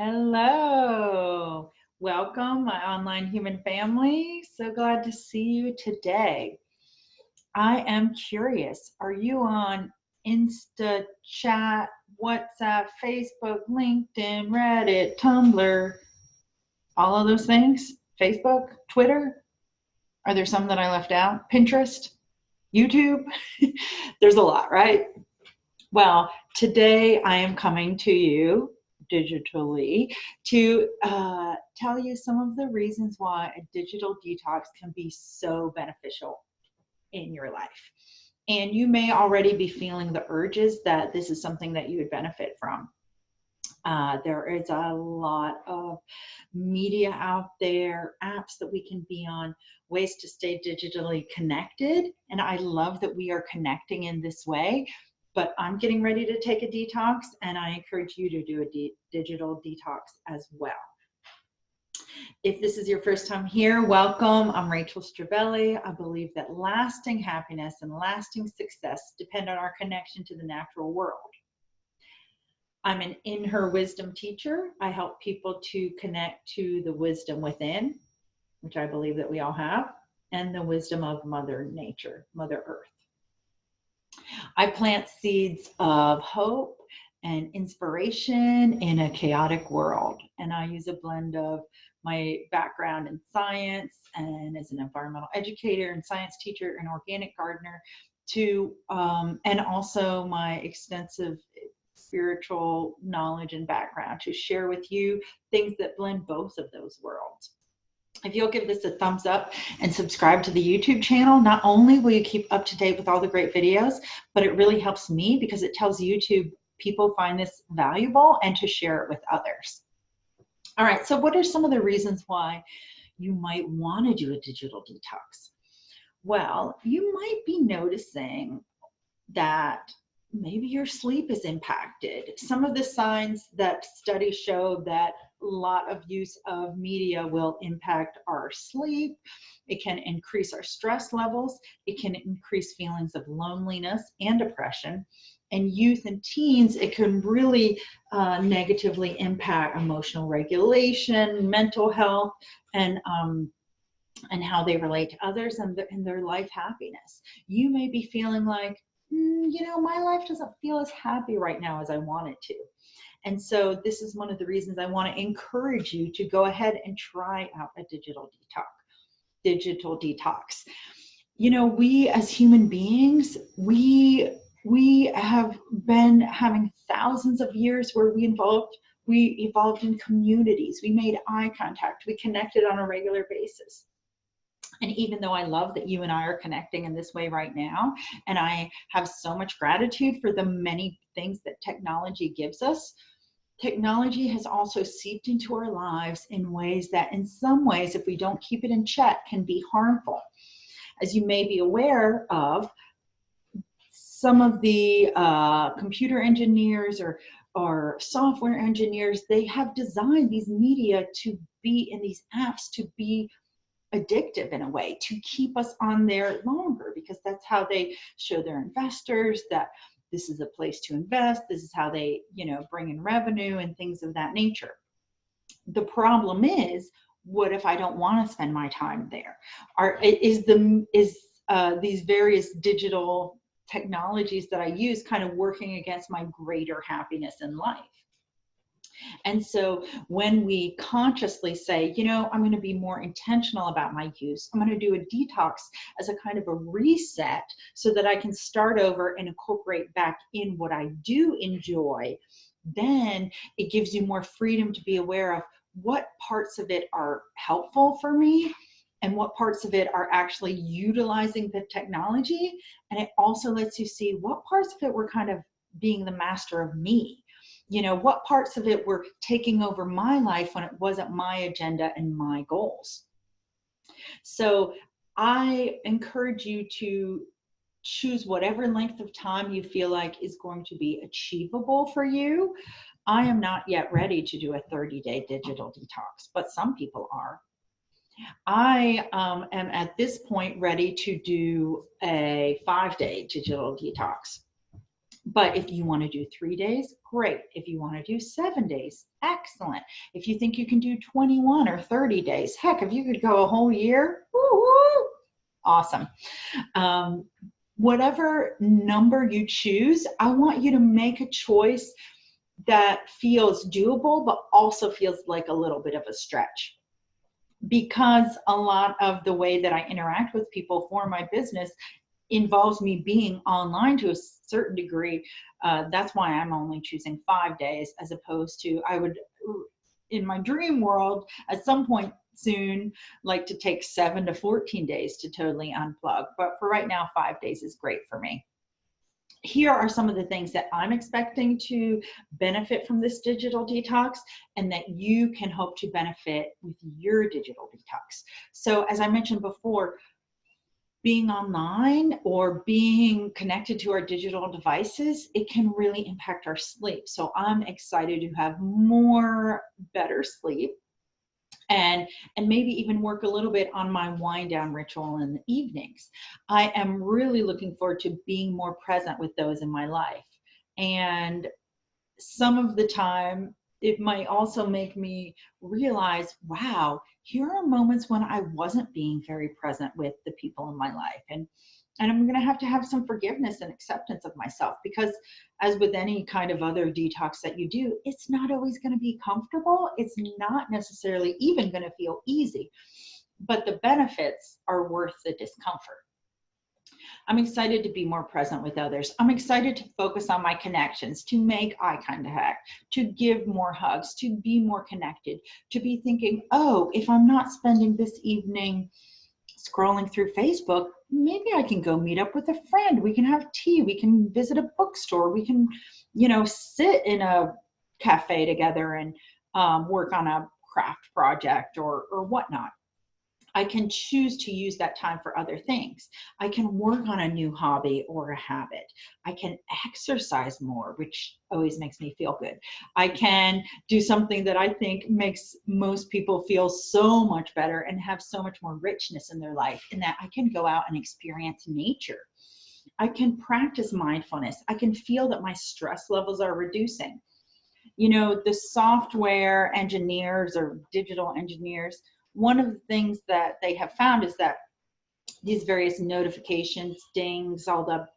Hello. Welcome, my online human family. So glad to see you today. I am curious, are you on Insta, chat, WhatsApp, Facebook, LinkedIn, Reddit, Tumblr, all of those things? Facebook, Twitter? Are there some that I left out? Pinterest, YouTube? There's a lot, right? Well, today I am coming to you digitally to tell you some of the reasons why a digital detox can be so beneficial in your life. And you may already be feeling the urges that this is something that you would benefit from. There is a lot of media out there, apps that we can be on, ways to stay digitally connected. And I love that we are connecting in this way. But I'm getting ready to take a detox, and I encourage you to do a digital detox as well. If this is your first time here, welcome. I'm Rachel Stravelli. I believe that lasting happiness and lasting success depend on our connection to the natural world. I'm an In Her Wisdom teacher. I help people to connect to the wisdom within, which I believe that we all have, and the wisdom of Mother Nature, Mother Earth. I plant seeds of hope and inspiration in a chaotic world. And I use a blend of my background in science and as an environmental educator and science teacher and organic gardener to, and also my extensive spiritual knowledge and background to share with you things that blend both of those worlds. If you'll give this a thumbs up and subscribe to the YouTube channel, not only will you keep up to date with all the great videos, but it really helps me because it tells YouTube people find this valuable and to share it with others. All right, so what are some of the reasons why you might want to do a digital detox? Well, you might be noticing that maybe your sleep is impacted. Some of the signs that studies show that a lot of use of media will impact our sleep. It can increase our stress levels. It can increase feelings of loneliness and depression. And youth and teens, it can really negatively impact emotional regulation, mental health, and how they relate to others and their life happiness. You may be feeling like, my life doesn't feel as happy right now as I want it to. And so this is one of the reasons I want to encourage you to go ahead and try out a digital detox. We as human beings, we have been having thousands of years where we evolved in communities. We made eye contact. We connected on a regular basis. And even though I love that you and I are connecting in this way right now, and I have so much gratitude for the many things that technology gives us, technology has also seeped into our lives in ways that in some ways, if we don't keep it in check, can be harmful. As you may be aware of, some of the computer engineers or software engineers, they have designed these media to be in these apps to be addictive in a way, to keep us on there longer, because that's how they show their investors that this is a place to invest. This is how they, bring in revenue and things of that nature. The problem is, what if I don't want to spend my time there? These various digital technologies that I use kind of working against my greater happiness in life? And so when we consciously say, I'm going to be more intentional about my use, I'm going to do a detox as a kind of a reset so that I can start over and incorporate back in what I do enjoy, then it gives you more freedom to be aware of what parts of it are helpful for me and what parts of it are actually utilizing the technology. And it also lets you see what parts of it were kind of being the master of me. What parts of it were taking over my life when it wasn't my agenda and my goals. So I encourage you to choose whatever length of time you feel like is going to be achievable for you. I am not yet ready to do a 30-day digital detox, but some people are. I am at this point ready to do a 5-day digital detox. But if you want to do 3 days, great. If you want to do 7 days, excellent. If you think you can do 21 or 30 days, heck, if you could go a whole year, woo-hoo, awesome. Whatever number you choose, I want you to make a choice that feels doable, but also feels like a little bit of a stretch. Because a lot of the way that I interact with people for my business involves me being online to a certain degree. That's why I'm only choosing 5 days as opposed to, I would, in my dream world, at some point soon, like to take 7 to 14 days to totally unplug. But for right now, 5 days is great for me. Here are some of the things that I'm expecting to benefit from this digital detox and that you can hope to benefit with your digital detox. So as I mentioned before, being online or being connected to our digital devices, it can really impact our sleep. So I'm excited to have more better sleep and maybe even work a little bit on my wind down ritual in the evenings. I am really looking forward to being more present with those in my life. And some of the time, it might also make me realize, wow, here are moments when I wasn't being very present with the people in my life. And I'm going to have some forgiveness and acceptance of myself, because as with any kind of other detox that you do, it's not always going to be comfortable. It's not necessarily even going to feel easy, but the benefits are worth the discomfort. I'm excited to be more present with others. I'm excited to focus on my connections, to make eye contact, to give more hugs, to be more connected, to be thinking, oh, if I'm not spending this evening scrolling through Facebook, maybe I can go meet up with a friend. We can have tea. We can visit a bookstore. We can, sit in a cafe together and work on a craft project or whatnot. I can choose to use that time for other things. I can work on a new hobby or a habit. I can exercise more, which always makes me feel good. I can do something that I think makes most people feel so much better and have so much more richness in their life, in that I can go out and experience nature. I can practice mindfulness. I can feel that my stress levels are reducing. The software engineers or digital engineers, one of the things that they have found is that these various notifications, dings, all the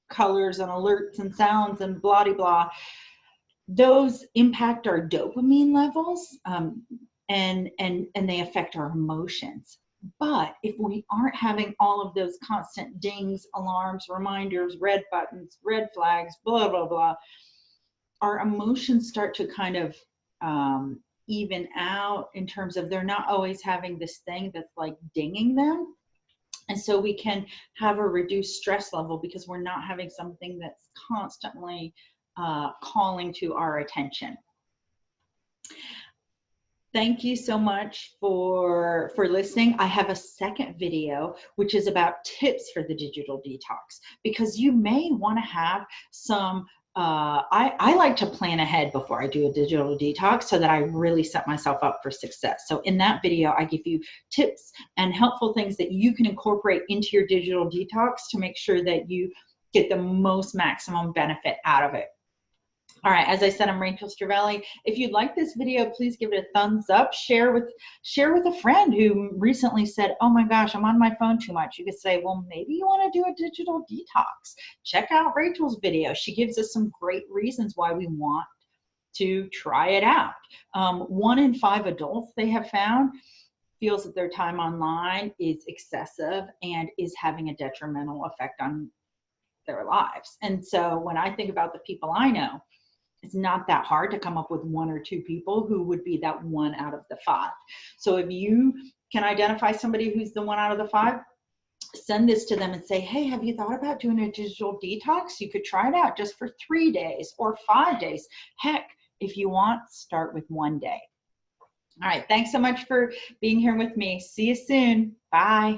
colors and alerts and sounds and blah, blah, blah, those impact our dopamine levels and they affect our emotions. But if we aren't having all of those constant dings, alarms, reminders, red buttons, red flags, blah, blah, blah, our emotions start to kind of even out in terms of they're not always having this thing that's like dinging them. And so we can have a reduced stress level because we're not having something that's constantly calling to our attention. Thank you so much for listening. I have a second video, which is about tips for the digital detox, because you may want to have some I like to plan ahead before I do a digital detox so that I really set myself up for success. So in that video, I give you tips and helpful things that you can incorporate into your digital detox to make sure that you get the most maximum benefit out of it. All right, as I said, I'm Rachel Stravelli. If you like this video, please give it a thumbs up. Share with a friend who recently said, oh my gosh, I'm on my phone too much. You could say, well, maybe you want to do a digital detox. Check out Rachel's video. She gives us some great reasons why we want to try it out. 1 in 5 adults, they have found, feels that their time online is excessive and is having a detrimental effect on their lives. And so when I think about the people I know, it's not that hard to come up with 1 or 2 people who would be that 1 out of the 5. So if you can identify somebody who's the 1 out of the 5, send this to them and say, hey, have you thought about doing a digital detox? You could try it out just for 3 days or 5 days. Heck, if you want, start with 1 day. All right, thanks so much for being here with me. See you soon. Bye.